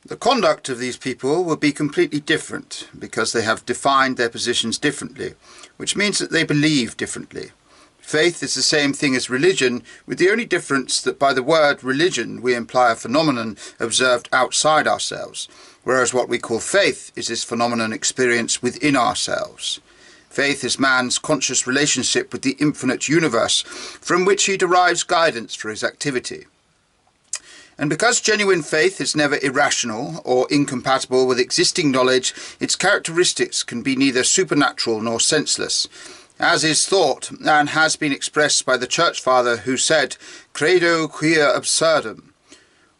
The conduct of these people will be completely different because they have defined their positions differently, which means that they believe differently. Faith is the same thing as religion, with the only difference that by the word religion we imply a phenomenon observed outside ourselves, whereas what we call faith is this phenomenon experienced within ourselves. Faith is man's conscious relationship with the infinite universe, from which he derives guidance for his activity. And because genuine faith is never irrational or incompatible with existing knowledge, its characteristics can be neither supernatural nor senseless, as is thought and has been expressed by the Church Father who said, "Credo quia absurdum."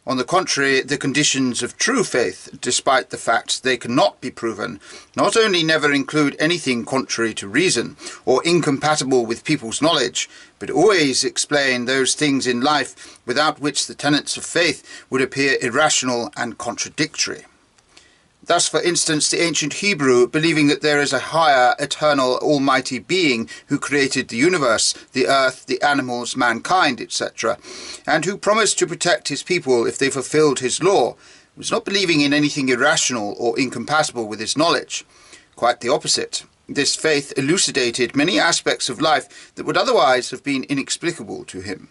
On the contrary, the conditions of true faith, despite the fact they cannot be proven, not only never include anything contrary to reason or incompatible with people's knowledge, but always explain those things in life without which the tenets of faith would appear irrational and contradictory. Thus, for instance, the ancient Hebrew, believing that there is a higher, eternal, almighty being who created the universe, the earth, the animals, mankind, etc., and who promised to protect his people if they fulfilled his law, was not believing in anything irrational or incompatible with his knowledge. Quite the opposite. This faith elucidated many aspects of life that would otherwise have been inexplicable to him.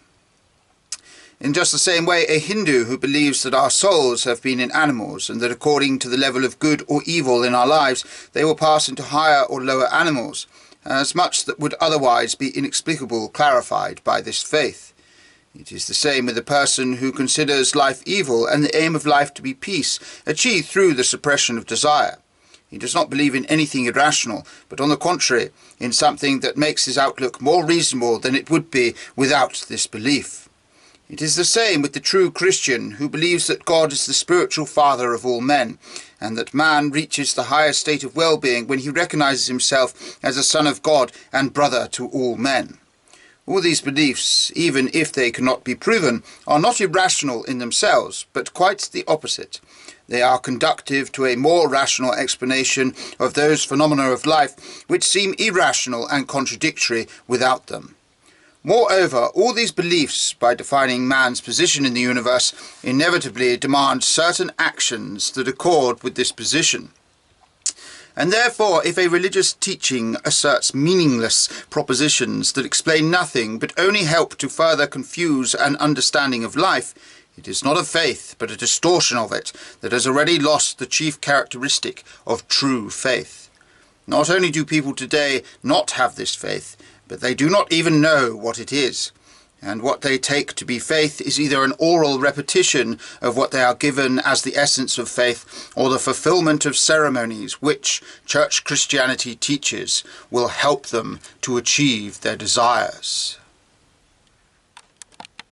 In just the same way, a Hindu who believes that our souls have been in animals and that according to the level of good or evil in our lives, they will pass into higher or lower animals, as much that would otherwise be inexplicable clarified by this faith. It is the same with a person who considers life evil and the aim of life to be peace, achieved through the suppression of desire. He does not believe in anything irrational, but on the contrary, in something that makes his outlook more reasonable than it would be without this belief. It is the same with the true Christian who believes that God is the spiritual father of all men, and that man reaches the highest state of well-being when he recognizes himself as a son of God and brother to all men. All these beliefs, even if they cannot be proven, are not irrational in themselves, but quite the opposite. They are conducive to a more rational explanation of those phenomena of life which seem irrational and contradictory without them. Moreover, all these beliefs, by defining man's position in the universe, inevitably demand certain actions that accord with this position. And therefore, if a religious teaching asserts meaningless propositions that explain nothing but only help to further confuse an understanding of life, it is not a faith, but a distortion of it that has already lost the chief characteristic of true faith. Not only do people today not have this faith, but they do not even know what it is, and what they take to be faith is either an oral repetition of what they are given as the essence of faith, or the fulfillment of ceremonies which Church Christianity teaches will help them to achieve their desires.